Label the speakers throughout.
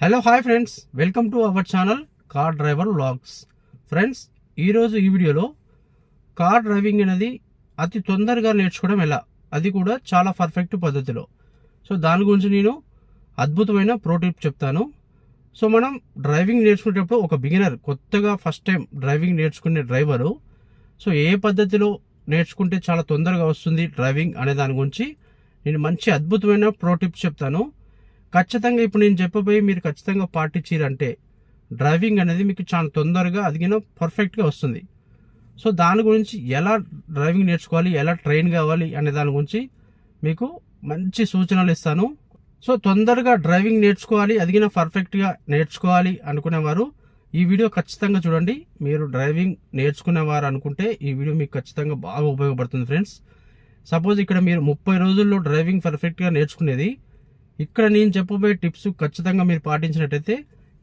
Speaker 1: Hello hi friends, welcome to our channel car driver vlogs. Friends, ఈరోజు ఈ వీడియోలో car driving అనేది అతి తొందరగా నేర్చుకోవడం ఎలా, అది కూడా చాలా పర్ఫెక్ట్ పద్ధతిలో. సో దాని గురించి నేను అద్భుతమైన ప్రో టిప్ చెప్తాను. సో మనం డ్రైవింగ్ నేర్చుకునేటప్పుడు ఒక బిగినర్, కొత్తగా ఫస్ట్ టైం డ్రైవింగ్ నేర్చుకునే డ్రైవరు సో ఏ పద్ధతిలో నేర్చుకుంటే చాలా తొందరగా వస్తుంది డ్రైవింగ్ అనే దాని గురించి నేను మంచి అద్భుతమైన ప్రో టిప్ చెప్తాను. ఖచ్చితంగా ఇప్పుడు నేను చెప్పబోయి మీరు ఖచ్చితంగా పాటించారంటే డ్రైవింగ్ అనేది మీకు చాలా తొందరగా అదిగిన పర్ఫెక్ట్గా వస్తుంది. సో దాని గురించి ఎలా డ్రైవింగ్ నేర్చుకోవాలి, ఎలా ట్రైన్ కావాలి అనే దాని గురించి మీకు మంచి సూచనలు ఇస్తాను. సో తొందరగా డ్రైవింగ్ నేర్చుకోవాలి, అదిగిన పర్ఫెక్ట్గా నేర్చుకోవాలి అనుకునేవారు ఈ వీడియో ఖచ్చితంగా చూడండి. మీరు డ్రైవింగ్ నేర్చుకునేవారు అనుకుంటే ఈ వీడియో మీకు ఖచ్చితంగా బాగా ఉపయోగపడుతుంది ఫ్రెండ్స్. సపోజ్ ఇక్కడ మీరు 30 రోజుల్లో డ్రైవింగ్ పర్ఫెక్ట్గా నేర్చుకునేది ఇక్కడ నేను చెప్పబోయే టిప్స్ ఖచ్చితంగా మీరు పాటించినట్టయితే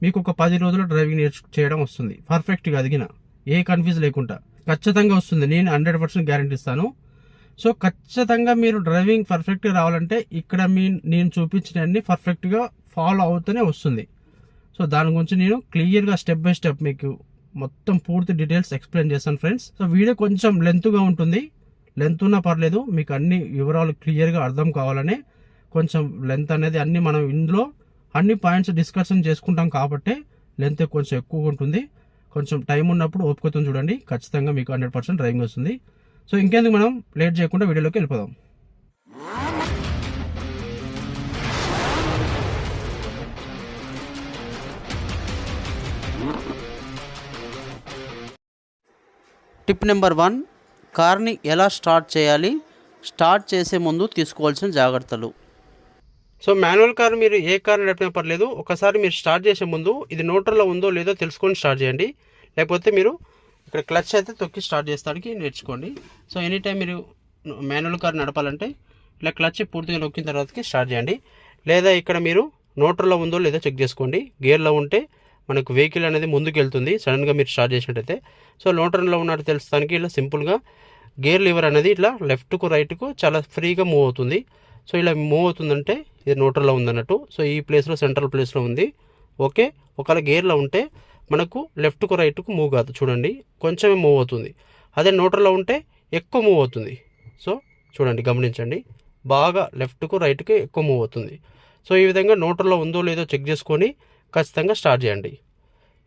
Speaker 1: మీకు ఒక 10 రోజుల్లో డ్రైవింగ్ చేయడం వస్తుంది పర్ఫెక్ట్గా, అదిగిన ఏ కన్ఫ్యూజ్ లేకుండా ఖచ్చితంగా వస్తుంది. నేను 100% గ్యారంటీ ఇస్తాను. సో ఖచ్చితంగా మీరు డ్రైవింగ్ పర్ఫెక్ట్గా రావాలంటే ఇక్కడ నేను చూపించినవన్నీ పర్ఫెక్ట్గా ఫాలో అవుతూనే వస్తుంది. సో దాని గురించి నేను క్లియర్గా స్టెప్ బై స్టెప్ మీకు మొత్తం పూర్తి డీటెయిల్స్ ఎక్స్ప్లెయిన్ చేస్తాను ఫ్రెండ్స్. సో వీడియో కొంచెం లెంత్గా ఉంటుంది, లెంత్ ఉన్నా పర్లేదు, మీకు అన్ని వివరాలు క్లియర్గా అర్థం కావాలనే కొంచెం లెంత్ అనేది అన్ని మనం ఇందులో అన్ని పాయింట్స్ డిస్కషన్ చేసుకుంటాం కాబట్టి లెంత్ కొంచెం ఎక్కువగా ఉంటుంది. కొంచెం టైం ఉన్నప్పుడు ఓపికతో చూడండి, ఖచ్చితంగా మీకు 100% డ్రైవింగ్ వస్తుంది. సో ఇంకెందుకు మనం లేట్ చేయకుండా వీడియోలోకి వెళ్ళిపోదాం.
Speaker 2: టిప్ నెంబర్ 1, కార్ని ఎలా స్టార్ట్ చేయాలి, స్టార్ట్ చేసే ముందు తీసుకోవాల్సిన జాగ్రత్తలు.
Speaker 1: సో మాన్యువల్ కార్ మీరు ఏ కార్ నడిపినా పర్లేదు, ఒకసారి మీరు స్టార్ట్ చేసే ముందు ఇది న్యూట్రల్లో ఉందో లేదో తెలుసుకొని స్టార్ట్ చేయండి. లేకపోతే మీరు ఇక్కడ క్లచ్ అయితే తొక్కి స్టార్ట్ చేస్తానికి నేర్చుకోండి. సో ఎనీ టైం మీరు మాన్యువల్ కార్ నడపాలంటే ఇలా క్లచ్ పూర్తిగా నొక్కిన తర్వాతకి స్టార్ట్ చేయండి. లేదా ఇక్కడ మీరు న్యూట్రల్లో ఉందో లేదో చెక్ చేసుకోండి. గేర్లో ఉంటే మనకు వెహికల్ అనేది ముందుకు వెళ్తుంది సడన్గా మీరు స్టార్ట్ చేసినట్టయితే. సో న్యూట్రల్లో ఉన్నట్టు తెలుస్తానికి ఇలా సింపుల్గా గేర్ లివర్ అనేది ఇట్లా లెఫ్ట్కు రైట్కు చాలా ఫ్రీగా మూవ్ అవుతుంది. సో ఇలా మూవ్ అవుతుందంటే ఇది న్యూట్రల్లో ఉందన్నట్టు. సో ఈ ప్లేస్లో సెంట్రల్ ప్లేస్లో ఉంది. ఓకే, ఒకవేళ గేర్లో ఉంటే మనకు లెఫ్ట్కు రైట్కు మూవ్ కాదు, చూడండి కొంచెమే మూవ్ అవుతుంది. అదే న్యూట్రల్లో ఉంటే ఎక్కువ మూవ్ అవుతుంది. సో చూడండి, గమనించండి, బాగా లెఫ్ట్కు రైట్కి ఎక్కువ మూవ్ అవుతుంది. సో ఈ విధంగా న్యూట్రల్లో ఉందో లేదో చెక్ చేసుకొని ఖచ్చితంగా స్టార్ట్ చేయండి.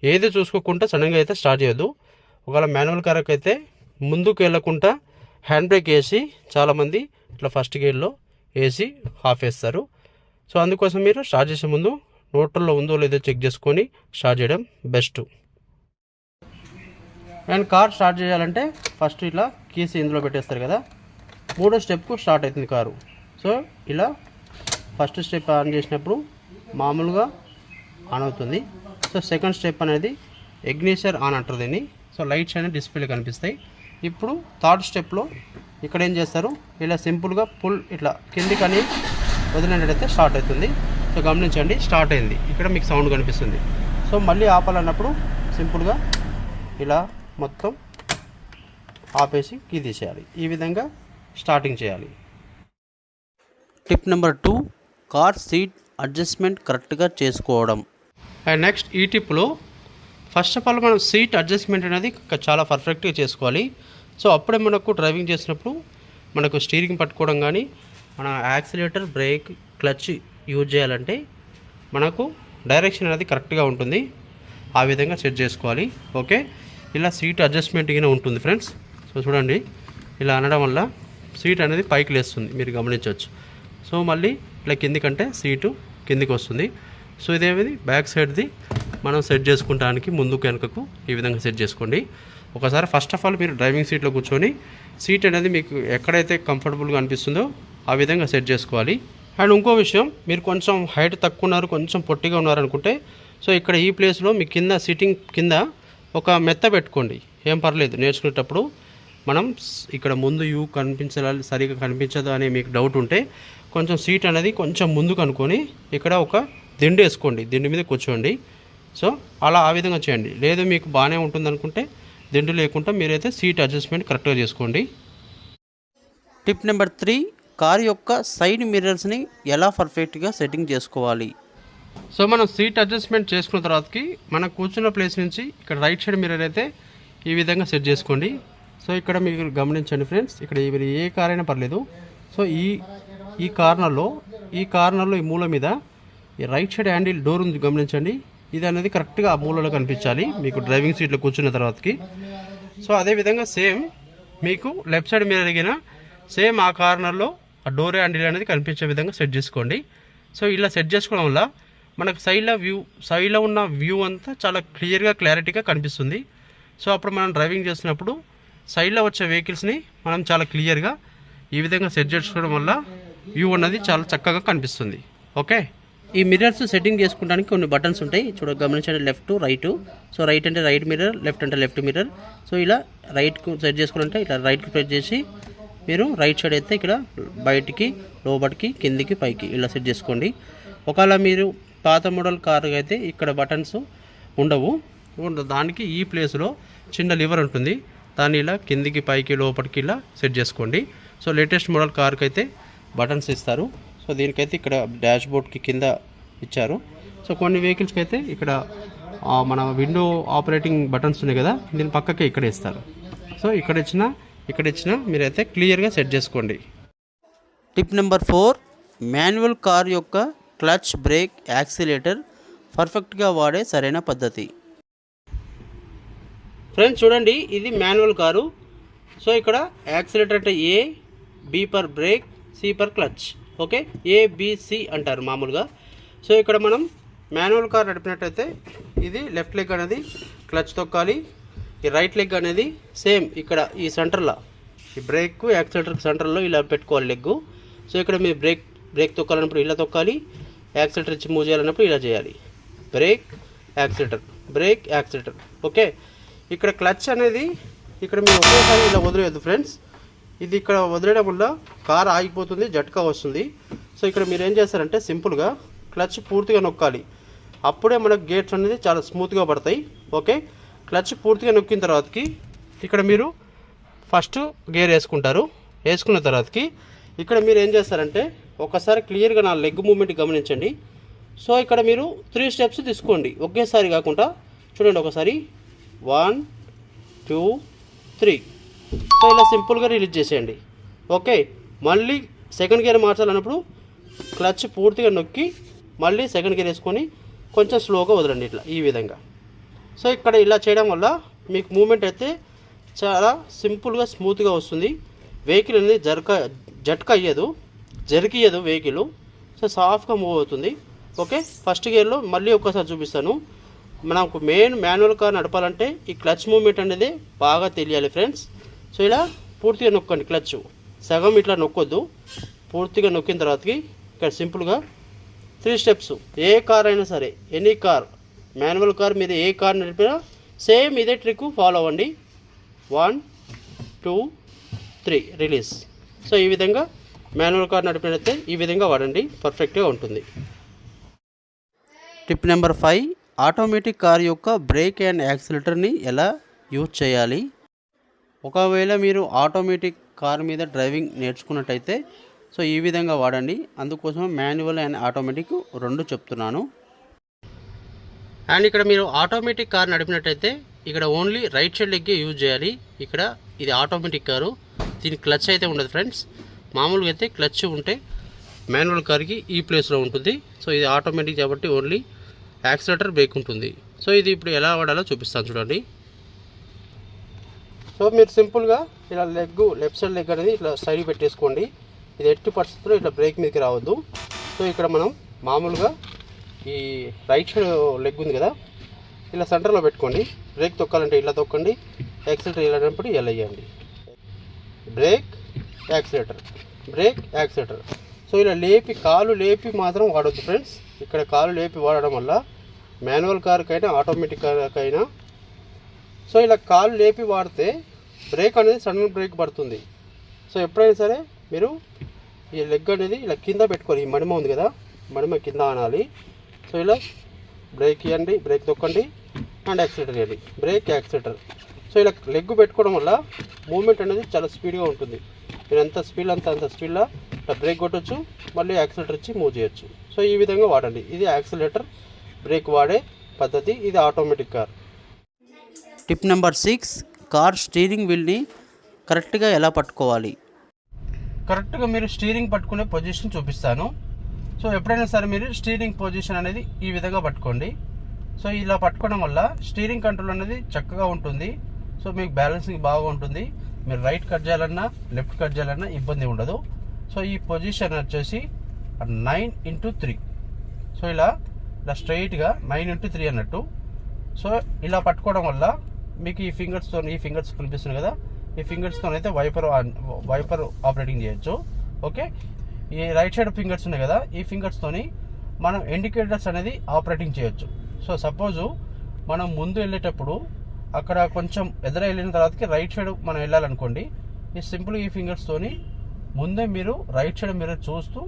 Speaker 1: ఏది చూసుకోకుండా సడన్గా అయితే స్టార్ట్ చేయొద్దు. ఒకవేళ మాన్యువల్ కార్ అయితే ముందుకు వెళ్ళకుండా హ్యాండ్ బ్రేక్ వేసి చాలామంది ఇట్లా ఫస్ట్ గేర్లో వేసి ఆఫ్ వేస్తారు. సో అందుకోసం మీరు స్టార్ట్ చేసే ముందు న్యూట్రల్లో ఉందో లేదో చెక్ చేసుకొని స్టార్ట్ చేయడం బెస్ట్. అండ్ కార్ స్టార్ట్ చేయాలంటే ఫస్ట్ ఇట్లా కీస్ ఇందులో పెట్టేస్తారు కదా, 3వ స్టెప్కు స్టార్ట్ అవుతుంది కారు. సో ఇలా ఫస్ట్ స్టెప్ ఆన్ చేసినప్పుడు మామూలుగా ఆన్ అవుతుంది. సో సెకండ్ స్టెప్ అనేది ఇగ్నిషన్ ఆన్ అంటారు దీన్ని. సో లైట్స్ అనేది డిస్ప్లేలో కనిపిస్తాయి. ఇప్పుడు థర్డ్ స్టెప్లో ఇక్కడ ఏం చేస్తారు, ఇలా సింపుల్గా పుల్ ఇట్లా కిందికని వదిలినట్టయితే స్టార్ట్ అవుతుంది. సో గమనించండి, స్టార్ట్ అయింది, ఇక్కడ మీకు సౌండ్ కనిపిస్తుంది. సో మళ్ళీ ఆపాలన్నప్పుడు సింపుల్గా ఇలా మొత్తం ఆపేసి కీ తీసేయాలి. ఈ విధంగా స్టార్టింగ్ చేయాలి.
Speaker 2: Tip number 2, car seat adjustment కరెక్ట్గా చేసుకోవడం.
Speaker 1: అండ్ నెక్స్ట్ ఈ టిప్లో ఫస్ట్ ఆఫ్ ఆల్ మనం సీట్ అడ్జస్ట్మెంట్ అనేది చాలా పర్ఫెక్ట్గా చేసుకోవాలి. సో అప్పుడే మనకు డ్రైవింగ్ చేసినప్పుడు మనకు స్టీరింగ్ పట్టుకోవడం కానీ, మన యాక్సిలేటర్, బ్రేక్, క్లచ్ యూజ్ చేయాలంటే మనకు డైరెక్షన్ అనేది కరెక్ట్గా ఉంటుంది. ఆ విధంగా సెట్ చేసుకోవాలి. ఓకే, ఇలా సీట్ అడ్జస్ట్మెంట్ కింద ఉంటుంది ఫ్రెండ్స్. సో చూడండి, ఇలా అనడం వల్ల సీట్ అనేది పైకి లేస్తుంది, మీరు గమనించవచ్చు. సో మళ్ళీ ఇలా కిందికంటే సీటు కిందికి వస్తుంది. సో ఇదేమిది బ్యాక్ సైడ్ది మనం సెట్ చేసుకుంటానికి ముందుకు వెనుకకు ఈ విధంగా సెట్ చేసుకోండి. ఒకసారి ఫస్ట్ ఆఫ్ ఆల్ మీరు డ్రైవింగ్ సీట్లో కూర్చొని సీట్ అనేది మీకు ఎక్కడైతే కంఫర్టబుల్గా అనిపిస్తుందో ఆ విధంగా సెట్ చేసుకోవాలి. అండ్ ఇంకో విషయం, మీరు కొంచెం హైట్ తక్కువ ఉన్నారు, కొంచెం పొట్టిగా ఉన్నారనుకుంటే సో ఇక్కడ ఈ ప్లేస్లో మీ కింద సిట్టింగ్ కింద ఒక మెత్త పెట్టుకోండి, ఏం పర్లేదు. నేర్చుకునేటప్పుడు మనం ఇక్కడ ముందు యూ కనిపించాలి, సరిగా కనిపించదు అనే మీకు డౌట్ ఉంటే కొంచెం సీట్ అనేది కొంచెం ముందుకు అనుకొని ఇక్కడ ఒక దిండు వేసుకోండి, దిండు మీద కూర్చోండి. సో అలా ఆ విధంగా చేయండి. లేదు మీకు బాగానే ఉంటుంది అనుకుంటే దిండు లేకుండా మీరైతే సీట్ అడ్జస్ట్మెంట్ కరెక్ట్గా చేసుకోండి.
Speaker 2: టిప్ నెంబర్ 3, కార్ యొక్క సైడ్ మిర్రర్స్ని ఎలా పర్ఫెక్ట్గా సెట్టింగ్ చేసుకోవాలి.
Speaker 1: సో మనం సీట్ అడ్జస్ట్మెంట్ చేసుకున్న తర్వాతకి మనం కూర్చున్న ప్లేస్ నుంచి ఇక్కడ రైట్ సైడ్ మిర్రర్ అయితే ఈ విధంగా సెట్ చేసుకోండి. సో ఇక్కడ మీరు గమనించండి ఫ్రెండ్స్, ఇక్కడ ఏ కార్ అయినా పర్లేదు. సో ఈ కార్నర్లో ఈ మూల మీద ఈ రైట్ సైడ్ హ్యాండిల్ డోర్ ఉంది గమనించండి. ఇది అనేది కరెక్ట్గా ఆ మూలలో కనిపించాలి మీకు డ్రైవింగ్ సీట్లో కూర్చున్న తర్వాతకి. సో అదేవిధంగా సేమ్ మీకు లెఫ్ట్ సైడ్ మిర్రర్ ఎగిన సేమ్ ఆ కార్నర్లో ఆ డోర్ హ్యాండిల్ అనేది కనిపించే విధంగా సెట్ చేసుకోండి. సో ఇలా సెట్ చేసుకోవడం వల్ల మనకు సైడ్లో ఉన్న వ్యూ అంతా చాలా క్లారిటీగా కనిపిస్తుంది. సో అప్పుడు మనం డ్రైవింగ్ చేసినప్పుడు సైడ్లో వచ్చే వెహికల్స్ని మనం చాలా క్లియర్గా ఈ విధంగా సెట్ చేసుకోవడం వల్ల వ్యూ అన్నది చాలా చక్కగా కనిపిస్తుంది. ఓకే, ఈ మిర్రర్స్ సెట్టింగ్ చేసుకోవడానికి కొన్ని బటన్స్ ఉంటాయి గమనించండి, లెఫ్ట్ రైట్. సో రైట్ అంటే రైట్ మిర్రర్, లెఫ్ట్ అంటే లెఫ్ట్ మిర్రర్. సో ఇలా రైట్కు సెట్ చేసుకోవాలంటే ఇలా రైట్కి ప్రెస్ చేసి మీరు రైట్ సైడ్ అయితే ఇక్కడ బయటికి లోపలికి కిందికి పైకి ఇలా సెట్ చేసుకోండి. ఒకవేళ మీరు పాత మోడల్ కార్ అయితే ఇక్కడ బటన్స్ ఉండవు, దానికి ఈ ప్లేస్లో చిన్న లివర్ ఉంటుంది, దాన్ని ఇలా కిందికి పైకి లోపలికి ఇలా సెట్ చేసుకోండి. సో లేటెస్ట్ మోడల్ కార్కి అయితే బటన్స్ ఇస్తారు. సో దీనికైతే ఇక్కడ డాష్ బోర్డ్కి కింద ఇచ్చారు. సో కొన్ని వెహికల్స్కి అయితే ఇక్కడ మన విండో ఆపరేటింగ్ బటన్స్ ఉన్నాయి కదా, దీని పక్కకే ఇక్కడ ఇస్తారు. సో ఇక్కడ ఇచ్చిన మీరైతే క్లియర్గా సెట్ చేసుకోండి.
Speaker 2: టిప్ నెంబర్ 4, మాన్యువల్ కార్ యొక్క క్లచ్, బ్రేక్, యాక్సిలేటర్ పర్ఫెక్ట్గా వాడే సరైన పద్ధతి.
Speaker 1: ఫ్రెండ్స్ చూడండి, ఇది మాన్యువల్ కారు. సో ఇక్కడ యాక్సిలేటర్ అంటే A, B for brake, C for clutch. Okay, ABC అంటారు మామూలుగా. సో ఇక్కడ మనం మాన్యువల్ కార్ నడిపినట్టయితే ఇది లెఫ్ట్ లెగ్ అనేది క్లచ్ తొక్కాలి, ఈ రైట్ లెగ్ అనేది సేమ్ ఇక్కడ ఈ సెంటర్లో ఈ బ్రేక్ యాక్సిలేటర్ సెంటర్లో ఇలా పెట్టుకోవాలి లెగ్గు. సో ఇక్కడ మీరు బ్రేక్ తొక్కాలన్నప్పుడు ఇలా తొక్కాలి, యాక్సిలేటర్ ఇచ్చి మూవ్ చేయాలన్నప్పుడు ఇలా చేయాలి. Break accelerator. ఓకే, ఇక్కడ క్లచ్ అనేది ఇక్కడ మీరు ఒకేసారి ఇలా వదిలేయద్దు ఫ్రెండ్స్. ఇది ఇక్కడ వదిలేయడం వల్ల కార్ ఆగిపోతుంది, జట్కా వస్తుంది. సో ఇక్కడ మీరు ఏం చేస్తారంటే సింపుల్గా క్లచ్ పూర్తిగా నొక్కాలి, అప్పుడే మనకు గేట్స్ అనేది చాలా స్మూత్గా పడతాయి. ఓకే, క్లచ్ పూర్తిగా నొక్కిన తర్వాతకి ఇక్కడ మీరు ఫస్ట్ గేర్ వేసుకున్న తర్వాతకి ఇక్కడ మీరు ఏం చేస్తారంటే ఒకసారి క్లియర్గా నా లెగ్ మూమెంట్ గమనించండి. సో ఇక్కడ మీరు 3 స్టెప్స్ తీసుకోండి, ఒకేసారి కాకుండా చూడండి. ఒకసారి 1 2 3. సో ఇలా సింపుల్గా రిలీజ్ చేసేయండి. ఓకే, మళ్ళీ సెకండ్ గేర్ మార్చాలన్నప్పుడు క్లచ్ పూర్తిగా నొక్కి మళ్ళీ సెకండ్ గేర్ వేసుకొని కొంచెం స్లోగా వదలండి ఇట్లా ఈ విధంగా. సో ఇక్కడ ఇలా చేయడం వల్ల మీకు మూమెంట్ అయితే చాలా సింపుల్గా స్మూత్గా వస్తుంది. వెహికల్ అనేది జట్క అయ్యదు, జరికియదు వెహికల్. సో సాఫ్ట్గా మూవ్ అవుతుంది. ఓకే, ఫస్ట్ గేర్లో మళ్ళీ ఒక్కసారి చూపిస్తాను. మనకు మాన్యువల్ కార్ నడపాలంటే ఈ క్లచ్ మూమెంట్ అనేది బాగా తెలియాలి ఫ్రెండ్స్. సో ఇలా పూర్తిగా నొక్కండి, క్లచ్ సగం ఇట్లా నొక్కొద్దు, పూర్తిగా నొక్కిన తర్వాతకి ఇక్కడ సింపుల్గా 3 స్టెప్స్. ఏ కార్ అయినా సరే, ఎనీ కార్, మాన్యువల్ కార్ మీరు ఏ కార్ నడిపినా సేమ్ ఇదే ట్రిక్ ఫాలో అవ్వండి. 1 2 3 రిలీజ్. సో ఈ విధంగా మాన్యువల్ కార్ నడిపినైతే ఈ విధంగా వాడండి, పర్ఫెక్ట్గా ఉంటుంది.
Speaker 2: టిప్ నెంబర్ 5, ఆటోమేటిక్ కార్ యొక్క బ్రేక్ అండ్ యాక్సిలేటర్ని ఎలా యూజ్ చేయాలి. ఒకవేళ మీరు ఆటోమేటిక్ కార్ మీద డ్రైవింగ్ నేర్చుకున్నట్టయితే సో ఈ విధంగా వాడండి. అందుకోసం మాన్యువల్ అండ్ ఆటోమేటిక్ 2 చెప్తున్నాను.
Speaker 1: అండ్ ఇక్కడ మీరు ఆటోమేటిక్ కార్ నడిపినట్టయితే ఇక్కడ ఓన్లీ రైట్ సైడ్ లెగ్గే యూజ్ చేయాలి. ఇక్కడ ఇది ఆటోమేటిక్ కారు, దీనికి క్లచ్ అయితే ఉండదు ఫ్రెండ్స్. మామూలుగా అయితే క్లచ్ ఉంటే మాన్యువల్ కార్కి ఈ ప్లేస్లో ఉంటుంది. సో ఇది ఆటోమేటిక్ కాబట్టి ఓన్లీ యాక్సిలేటర్, బ్రేక్ ఉంటుంది. సో ఇది ఇప్పుడు ఎలా వాడాలో చూపిస్తాను చూడండి. సో మీరు సింపుల్గా ఇలా లెఫ్ట్ సైడ్ లెగ్ అనేది ఇట్లా సైడ్ పెట్టేసుకోండి. ఇది ఎట్టి పరిస్థితుల్లో ఇట్లా బ్రేక్ మీదకి రావద్దు. సో ఇక్కడ మనం మామూలుగా ఈ రైట్ సైడ్ లెగ్ ఉంది కదా, ఇలా సెంటర్లో పెట్టుకోండి. బ్రేక్ తొక్కాలంటే ఇలా తొక్కండి, యాక్సిలేటర్ వెళ్ళినప్పుడు ఇలా వేయండి. Break accelerator. సో ఇలా కాలు లేపి మాత్రం వాడొద్దు ఫ్రెండ్స్. ఇక్కడ కాలు లేపి వాడడం వల్ల మాన్యువల్ కార్కైనా ఆటోమేటిక్ కార్కైనా సో ఇలా కాలు లేపి వాడితే బ్రేక్ అనేది సడన్ బ్రేక్ పడుతుంది. సో ఎప్పుడైనా సరే మీరు ఈ లెగ్ అనేది ఇలా కింద పెట్టుకోవాలి. ఈ మడిమ ఉంది కదా, మడిమ కింద అనాలి. సో ఇలా బ్రేక్ ఇవ్వండి, బ్రేక్ తొక్కండి అండ్ యాక్సిలేటర్ ఇవ్వండి, బ్రేక్ యాక్సిలేటర్. సో ఇలా లెగ్ పెట్టుకోవడం వల్ల మూమెంట్ అనేది చాలా స్పీడ్గా ఉంటుంది. మీరు ఎంత స్పీడ్ అంత స్పీడ్లో ఇట్లా బ్రేక్ కొట్టచ్చు, మళ్ళీ యాక్సిలేటర్ ఇచ్చి మూవ్ చేయొచ్చు. సో ఈ విధంగా వాడండి. ఇది యాక్సిలేటర్ బ్రేక్ వాడే పద్ధతి. ఇది automatic car.
Speaker 2: Tip number 6, car steering వీల్ని కరెక్ట్గా ఎలా పట్టుకోవాలి.
Speaker 1: కరెక్ట్గా మీరు స్టీరింగ్ పట్టుకునే పొజిషన్ చూపిస్తాను. సో ఎప్పుడైనా సరే మీరు స్టీరింగ్ పొజిషన్ అనేది ఈ విధంగా పట్టుకోండి. సో ఇలా పట్టుకోవడం వల్ల స్టీరింగ్ కంట్రోల్ అనేది చక్కగా ఉంటుంది. సో మీకు బ్యాలెన్సింగ్ బాగా ఉంటుంది. మీరు రైట్ కట్ చేయాలన్నా లెఫ్ట్ కట్ చేయాలన్నా ఇబ్బంది ఉండదు. సో ఈ పొజిషన్ వచ్చేసి 9x3. సో ఇలా స్ట్రైట్గా 9x3 అన్నట్టు. సో ఇలా పట్టుకోవడం వల్ల మీకు ఈ ఫింగర్స్ కనిపిస్తుంది కదా, ఈ ఫింగర్స్తో అయితే వైపర్ ఆపరేటింగ్ చేయొచ్చు. ఓకే, ఈ రైట్ సైడ్ ఫింగర్స్ ఉన్నాయి కదా, ఈ ఫింగర్స్తోని మనం ఇండికేటర్స్ అనేది ఆపరేటింగ్ చేయొచ్చు. సో సపోజు మనం ముందు వెళ్ళేటప్పుడు అక్కడ కొంచెం ఎదుర వెళ్ళిన తర్వాతకి రైట్ సైడ్ మనం వెళ్ళాలనుకోండి, ఈ సింపుల్ ఈ ఫింగర్స్తోని ముందే మీరు రైట్ సైడ్ మీరు చూస్తూ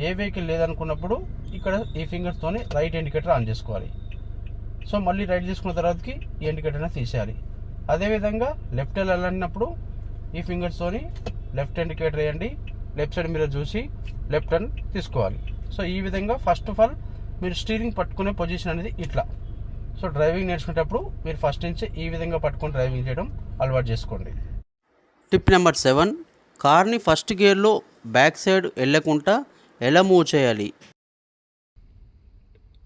Speaker 1: ఏ వెహికల్ లేదనుకున్నప్పుడు ఇక్కడ ఈ ఫింగర్స్తోని రైట్ ఇండికేటర్ ఆన్ చేసుకోవాలి. సో మళ్ళీ రైట్ తీసుకున్న తర్వాతకి ఈ ఇండికేటర్ అనేది తీసేయాలి. అదేవిధంగా లెఫ్ట్ వెళ్ళాలన్నప్పుడు ఈ ఫింగర్స్తోని లెఫ్ట్ ఇండికేటర్ వేయండి, లెఫ్ట్ సైడ్ మీరు చూసి లెఫ్ట్ టర్న్ తీసుకోవాలి. సో ఈ విధంగా ఫస్ట్ ఆఫ్ ఆల్ మీరు స్టీరింగ్ పట్టుకునే పొజిషన్ అనేది ఇట్లా. సో డ్రైవింగ్ నేర్చుకునేటప్పుడు మీరు ఫస్ట్ నుంచి ఈ విధంగా పట్టుకొని డ్రైవింగ్ చేయడం అలవాటు చేసుకోండి.
Speaker 2: టిప్ నెంబర్ 7, కార్ని ఫస్ట్ గేర్లో బ్యాక్ సైడ్ వెళ్ళకుండా ఎలా మూవ్ చేయాలి.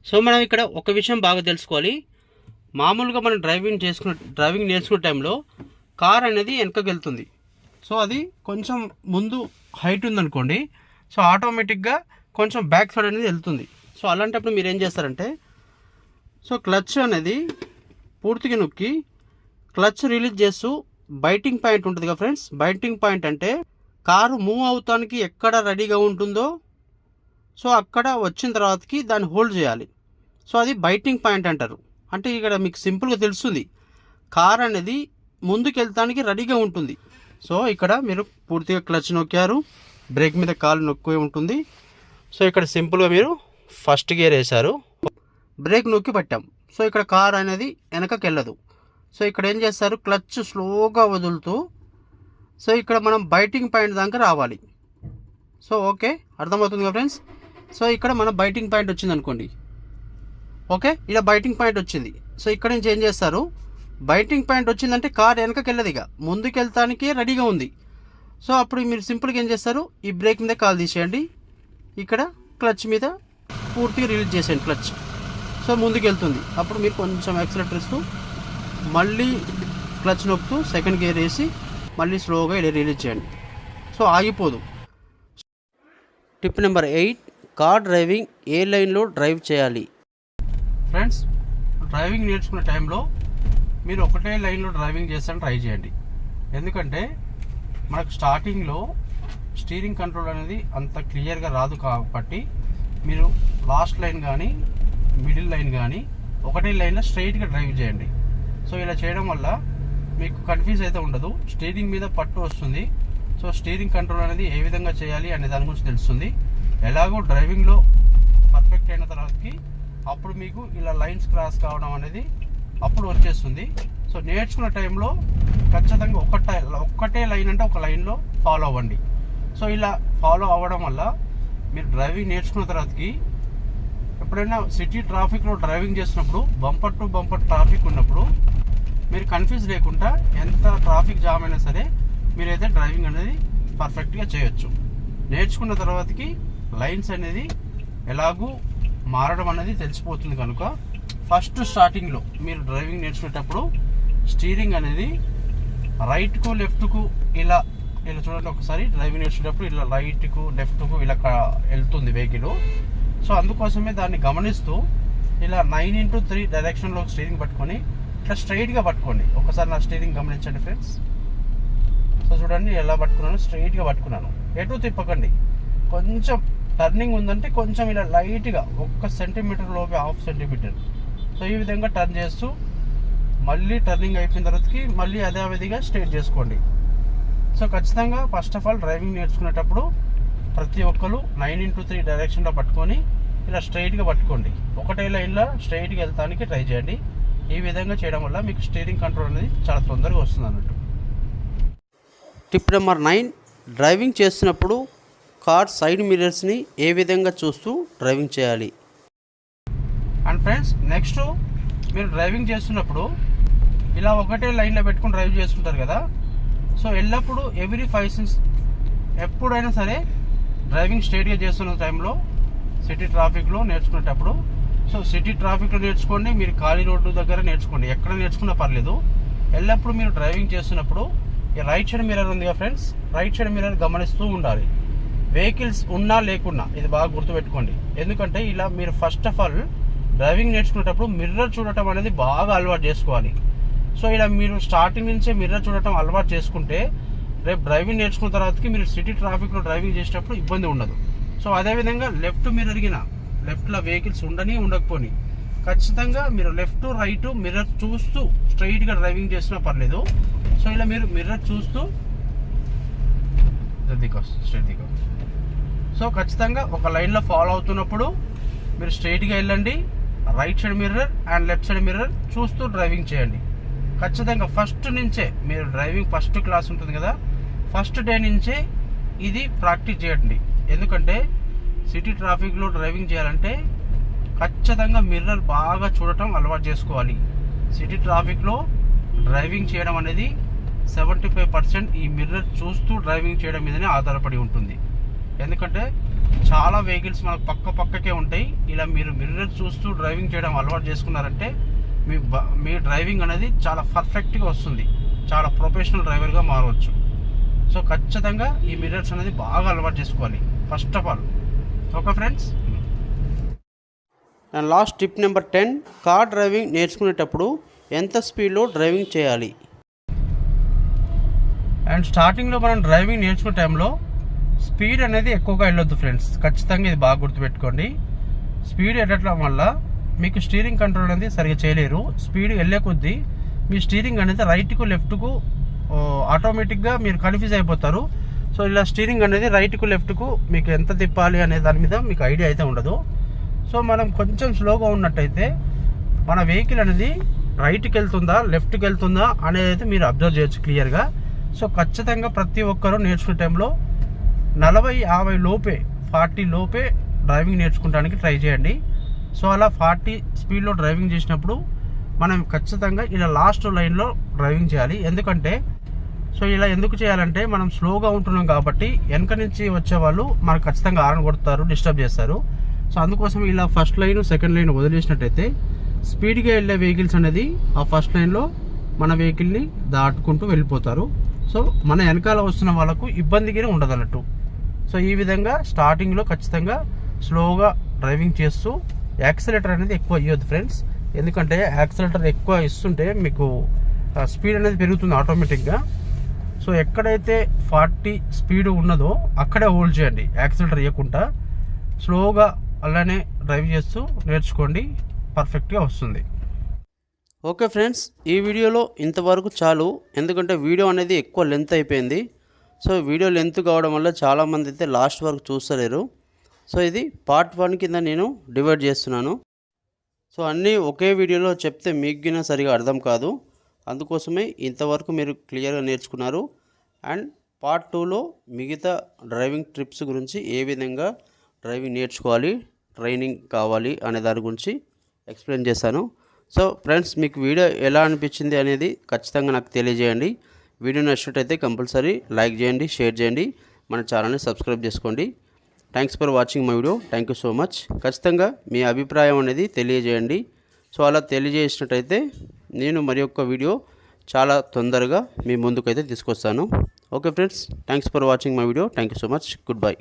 Speaker 1: సో మనం ఇక్కడ ఒక విషయం బాగా తెలుసుకోవాలి. మామూలుగా మనం డ్రైవింగ్ నేర్చుకునే టైంలో కార్ అనేది వెనకకి వెళ్తుంది. సో అది కొంచెం ముందు హైట్ ఉందనుకోండి, సో ఆటోమేటిక్గా కొంచెం బ్యాక్ సైడ్ అనేది వెళ్తుంది. సో అలాంటప్పుడు మీరు ఏం చేస్తారంటే, సో క్లచ్ అనేది పూర్తిగా నొక్కి క్లచ్ రిలీజ్ చేస్తూ బైటింగ్ పాయింట్ ఉంటుంది కదా ఫ్రెండ్స్. బైటింగ్ పాయింట్ అంటే కారు మూవ్ అవుతానికి ఎక్కడ రెడీగా ఉంటుందో సో అక్కడ వచ్చిన తర్వాతకి దాన్ని హోల్డ్ చేయాలి. సో అది బైటింగ్ పాయింట్ అంటారు. అంటే ఇక్కడ మీకు సింపుల్గా తెలుస్తుంది, కార్ అనేది ముందుకు వెళ్తానికి రెడీగా ఉంటుంది. సో ఇక్కడ మీరు పూర్తిగా క్లచ్ నొక్కారు, బ్రేక్ మీద కాలు నొక్కి ఉంటుంది. సో ఇక్కడ సింపుల్గా మీరు ఫస్ట్ గేర్ వేశారు, బ్రేక్ నొక్కి పట్టాం. సో ఇక్కడ కార్ అనేది వెనకకి వెళ్ళదు. సో ఇక్కడ ఏం చేస్తారు, క్లచ్ స్లోగా వదులుతూ సో ఇక్కడ మనం బైటింగ్ పాయింట్ దాకా రావాలి. సో ఓకే, అర్థమవుతుంది కదా ఫ్రెండ్స్. సో ఇక్కడ మనం బైటింగ్ పాయింట్ వచ్చింది అనుకోండి. ఓకే, ఇలా బైటింగ్ పాయింట్ వచ్చింది. సో ఇక్కడ నుంచి ఏం చేస్తారు, బైటింగ్ పాయింట్ వచ్చిందంటే కార్ వెనకకి వెళ్ళదు, ఇక ముందుకు వెళ్తానికే రెడీగా ఉంది. సో అప్పుడు మీరు సింపుల్గా ఏం చేస్తారు, ఈ బ్రేక్ మీద కాలు తీసేయండి, ఇక్కడ క్లచ్ మీద పూర్తిగా రిలీజ్ చేసేయండి క్లచ్. సో ముందుకు వెళ్తుంది. అప్పుడు మీరు కొంచెం యాక్సిలేటర్ ఇస్తూ మళ్ళీ క్లచ్ నొక్కుతూ సెకండ్ గేర్ వేసి మళ్ళీ స్లోగా ఇలా రిలీజ్ చేయండి. సో ఆగిపోదు.
Speaker 2: టిప్ నెంబర్ 8, కార్ డ్రైవింగ్ ఏ లైన్లో డ్రైవ్ చేయాలి.
Speaker 1: ఫ్రెండ్స్, డ్రైవింగ్ నేర్చుకునే టైంలో మీరు ఒకటే లైన్లో డ్రైవింగ్ చేస్తాను ట్రై చేయండి. ఎందుకంటే మనకు స్టార్టింగ్లో స్టీరింగ్ కంట్రోల్ అనేది అంత క్లియర్గా రాదు కాబట్టి మీరు లాస్ట్ లైన్ కానీ మిడిల్ లైన్ కానీ ఒకటే లైన్లో స్ట్రైట్గా డ్రైవ్ చేయండి. సో ఇలా చేయడం వల్ల మీకు కన్ఫ్యూజ్ అయితే ఉండదు, స్టీరింగ్ మీద పట్టు వస్తుంది. సో స్టీరింగ్ కంట్రోల్ అనేది ఏ విధంగా చేయాలి అనే దాని గురించి తెలుస్తుంది. ఎలాగో డ్రైవింగ్లో పర్ఫెక్ట్ అయిన తర్వాతకి అప్పుడు మీకు ఇలా లైన్స్ క్రాస్ కావడం అనేది అప్పుడు వచ్చేస్తుంది. సో నేర్చుకున్న టైంలో ఖచ్చితంగా ఒక్కటే లైన్ అంటే ఒక లైన్లో ఫాలో అవ్వండి. సో ఇలా ఫాలో అవ్వడం వల్ల మీరు డ్రైవింగ్ నేర్చుకున్న తర్వాతకి ఎప్పుడైనా సిటీ ట్రాఫిక్లో డ్రైవింగ్ చేసినప్పుడు బంపర్ టు బంపర్ ట్రాఫిక్ ఉన్నప్పుడు మీరు కన్ఫ్యూజ్ లేకుండా ఎంత ట్రాఫిక్ జామ్ అయినా సరే మీరైతే డ్రైవింగ్ అనేది పర్ఫెక్ట్గా చేయొచ్చు. నేర్చుకున్న తర్వాతకి లైన్స్ అనేది ఎలాగూ మారడం అనేది తెలిసిపోతుంది కనుక ఫస్ట్ స్టార్టింగ్లో మీరు డ్రైవింగ్ నేర్చుకునేటప్పుడు స్టీరింగ్ అనేది రైట్కు లెఫ్ట్కు ఇలా చూడండి. ఒకసారి డ్రైవింగ్ నేర్చుకునేటప్పుడు ఇలా రైట్కు లెఫ్ట్కు ఇలా వెళ్తుంది వెహికల్. సో అందుకోసమే దాన్ని గమనిస్తూ ఇలా 9x3 డైరెక్షన్లో స్టీరింగ్ పట్టుకొని ఇట్లా స్ట్రైట్గా పట్టుకోండి. ఒకసారి నా స్టీరింగ్ గమనించండి ఫ్రెండ్స్. సో చూడండి ఎలా పట్టుకున్నాను, స్ట్రైట్గా పట్టుకున్నాను, ఎటు తిప్పకండి. కొంచెం టర్నింగ్ ఉందంటే కొంచెం ఇలా లైట్గా 1 సెంటీమీటర్ లోపే 1/2 సెంటీమీటర్. సో ఈ విధంగా టర్న్ చేస్తూ మళ్ళీ టర్నింగ్ అయిపోయిన తర్వాతకి మళ్ళీ అదే విధిగా స్ట్రైట్ చేసుకోండి. సో ఖచ్చితంగా ఫస్ట్ ఆఫ్ ఆల్ డ్రైవింగ్ నేర్చుకునేటప్పుడు ప్రతి ఒక్కరు 9x3 డైరెక్షన్లో పట్టుకొని ఇలా స్ట్రైట్గా పట్టుకోండి. ఒకటే లైన్లో స్ట్రైట్గా వెళ్తానికి ట్రై చేయండి. ఈ విధంగా చేయడం వల్ల మీకు స్టీరింగ్ కంట్రోల్ అనేది చాలా తొందరగా వస్తుంది అన్నట్టు.
Speaker 2: టిప్ నెంబర్ 9, డ్రైవింగ్ చేస్తున్నప్పుడు కార్ సైడ్ మిర్రర్స్ని ఏ విధంగా చూస్తూ డ్రైవింగ్ చేయాలి.
Speaker 1: అండ్ ఫ్రెండ్స్, నెక్స్ట్ మీరు డ్రైవింగ్ చేస్తున్నప్పుడు ఇలా ఒకటే లైన్లో పెట్టుకుని డ్రైవ్ చేస్తుంటారు కదా. సో ఎల్లప్పుడూ ఎవ్రీ 5 seconds ఎప్పుడైనా సరే డ్రైవింగ్ స్ట్రైట్గా చేస్తున్న టైంలో సిటీ ట్రాఫిక్లో నేర్చుకునేటప్పుడు, సో సిటీ ట్రాఫిక్లో నేర్చుకోండి, మీరు ఖాళీ రోడ్డు దగ్గర నేర్చుకోండి, ఎక్కడ నేర్చుకున్నా పర్లేదు. ఎల్లప్పుడూ మీరు డ్రైవింగ్ చేస్తున్నప్పుడు ఈ రైట్ సైడ్ మిర్రర్ ఉంది కదా ఫ్రెండ్స్, రైట్ సైడ్ మిర్రర్ గమనిస్తూ ఉండాలి. వెహికల్స్ ఉన్నా లేకున్నా ఇది బాగా గుర్తుపెట్టుకోండి. ఎందుకంటే ఇలా మీరు ఫస్ట్ ఆఫ్ ఆల్ డ్రైవింగ్ నేర్చుకునేటప్పుడు మిర్రర్ చూడటం అనేది బాగా అలవాటు చేసుకోవాలి. సో ఇలా మీరు స్టార్టింగ్ నుంచే మిర్రర్ చూడటం అలవాటు చేసుకుంటే రేపు డ్రైవింగ్ నేర్చుకున్న తర్వాతకి మీరు సిటీ ట్రాఫిక్లో డ్రైవింగ్ చేసేటప్పుడు ఇబ్బంది ఉండదు. సో అదేవిధంగా లెఫ్ట్ మిర్రర్ గిన లెఫ్ట్లో వెహికల్స్ ఉండని ఉండకపోని ఖచ్చితంగా మీరు లెఫ్ట్ రైట్ మిర్రర్ చూస్తూ స్ట్రైట్గా డ్రైవింగ్ చేసినా పర్లేదు. సో ఇలా మీరు మిర్రర్ చూస్తూ స్ట్రైట్ దిగా, సో ఖచ్చితంగా ఒక లైన్లో ఫాలో అవుతున్నప్పుడు మీరు స్ట్రైట్గా వెళ్ళండి. Right side mirror and left side mirror చూస్తూ డ్రైవింగ్ చేయండి. ఖచ్చితంగా ఫస్ట్ నుంచే మీరు డ్రైవింగ్ ఫస్ట్ క్లాస్ ఉంటుంది కదా, ఫస్ట్ డే నుంచే ఇది ప్రాక్టీస్ చేయండి. ఎందుకంటే సిటీ ట్రాఫిక్లో డ్రైవింగ్ చేయాలంటే ఖచ్చితంగా మిర్రర్ బాగా చూడటం అలవాటు చేసుకోవాలి. సిటీ ట్రాఫిక్లో డ్రైవింగ్ చేయడం అనేది 75% ఈ మిర్రర్ చూస్తూ డ్రైవింగ్ చేయడం మీదనే ఆధారపడి ఉంటుంది. ఎందుకంటే చాలా వెహికల్స్ మనకు పక్కకే ఉంటాయి. ఇలా మీరు మిర్రర్ చూస్తూ డ్రైవింగ్ చేయడం అలవాటు చేసుకున్నారంటే మీ డ్రైవింగ్ అనేది చాలా పర్ఫెక్ట్గా వస్తుంది, చాలా ప్రొఫెషనల్ డ్రైవర్గా మారవచ్చు. సో ఖచ్చితంగా ఈ మిర్రర్స్ అనేది బాగా అలవాటు చేసుకోవాలి first of all. Okay friends.
Speaker 2: And last tip number 10, car driving నేర్చుకునేటప్పుడు ఎంత స్పీడ్లో డ్రైవింగ్ చేయాలి.
Speaker 1: అండ్ స్టార్టింగ్లో మనం డ్రైవింగ్ నేర్చుకునే టైంలో స్పీడ్ అనేది ఎక్కువగా వెళ్ళొద్దు ఫ్రెండ్స్. ఖచ్చితంగా ఇది బాగా గుర్తుపెట్టుకోండి. స్పీడ్ వెళ్ళటం వల్ల మీకు స్టీరింగ్ కంట్రోల్ అనేది సరిగ్గా చేయలేరు. స్పీడ్ వెళ్ళే కొద్దీ మీ స్టీరింగ్ అనేది రైట్కు లెఫ్ట్కు ఆటోమేటిక్గా మీరు కన్ఫ్యూజ్ అయిపోతారు. సో ఇలా స్టీరింగ్ అనేది రైట్కు లెఫ్ట్కు మీకు ఎంత తిప్పాలి అనే దాని మీద మీకు ఐడియా అయితే ఉండదు. సో మనం కొంచెం స్లోగా ఉన్నట్టయితే మన వెహికల్ అనేది రైట్కి వెళ్తుందా లెఫ్ట్కి వెళ్తుందా అనేది అయితే మీరు అబ్జర్వ్ చేయొచ్చు క్లియర్గా. సో ఖచ్చితంగా ప్రతి ఒక్కరూ నేర్చుకునే టైంలో 40-50 లోపే 40 లోపే డ్రైవింగ్ నేర్చుకోవడానికి ట్రై చేయండి. సో అలా 40 స్పీడ్లో డ్రైవింగ్ చేసినప్పుడు మనం ఖచ్చితంగా ఇలా లాస్ట్ లైన్లో డ్రైవింగ్ చేయాలి. ఎందుకంటే సో ఇలా ఎందుకు చేయాలంటే మనం స్లోగా ఉంటున్నాం కాబట్టి వెనక నుంచి వచ్చే వాళ్ళు మనకు ఖచ్చితంగా హారన్ కొడతారు, డిస్టర్బ్ చేస్తారు. సో అందుకోసం ఇలా ఫస్ట్ లైన్ సెకండ్ లైన్ వదిలేసినట్టయితే స్పీడ్గా వెళ్ళే వెహికల్స్ అనేది ఆ ఫస్ట్ లైన్లో మన వెహికల్ని దాటుకుంటూ వెళ్ళిపోతారు. సో మన వెనకాల వస్తున్న వాళ్ళకు ఇబ్బందిగానే ఉండదు అన్నట్టు. సో ఈ విధంగా స్టార్టింగ్లో ఖచ్చితంగా స్లోగా డ్రైవింగ్ చేస్తూ యాక్సిలేటర్ అనేది ఎక్కువ ఇవ్వద్దు ఫ్రెండ్స్. ఎందుకంటే యాక్సిలేటర్ ఎక్కువ ఇస్తుంటే మీకు స్పీడ్ అనేది పెరుగుతుంది ఆటోమేటిక్గా. సో ఎక్కడైతే 40 స్పీడ్ ఉన్నదో అక్కడే హోల్డ్ చేయండి, యాక్సిలేటర్ ఇవ్వకుండా స్లోగా అలానే డ్రైవ్ చేస్తూ నేర్చుకోండి, పర్ఫెక్ట్గా వస్తుంది.
Speaker 2: ఓకే ఫ్రెండ్స్, ఈ వీడియోలో ఇంతవరకు చాలు. ఎందుకంటే వీడియో అనేది ఎక్కువ లెంత్ అయిపోయింది. సో వీడియో లెంత్ కావడం వల్ల చాలామంది అయితే లాస్ట్ వరకు చూస్తలేరు. సో ఇది పార్ట్ 1 కింద నేను డివైడ్ చేస్తున్నాను. సో అన్నీ ఒకే వీడియోలో చెప్తే మీకు సరిగా అర్థం కాదు. అందుకోసమే ఇంతవరకు మీరు క్లియర్గా నేర్చుకున్నారు. అండ్ పార్ట్ 2లో మిగతా డ్రైవింగ్ ట్రిప్స్ గురించి ఏ విధంగా డ్రైవింగ్ నేర్చుకోవాలి, ట్రైనింగ్ కావాలి అనే దాని గురించి ఎక్స్ప్లెయిన్ చేశాను. సో ఫ్రెండ్స్, మీకు వీడియో ఎలా అనిపించింది అనేది ఖచ్చితంగా నాకు తెలియజేయండి. వీడియో నచ్చినట్టయితే కంపల్సరీ లైక్ చేయండి, షేర్ చేయండి, మన ఛానల్ని సబ్స్క్రైబ్ చేసుకోండి. Thanks for watching my video. Thank you so much. ఖచ్చితంగా మీ అభిప్రాయం అనేది తెలియజేయండి. సో అలా తెలియజేసినట్టయితే నేను మరి ఒక్క వీడియో చాలా తొందరగా మీ ముందుకైతే తీసుకొస్తాను. Okay friends, thanks for watching my video. Thank you so much. Good bye.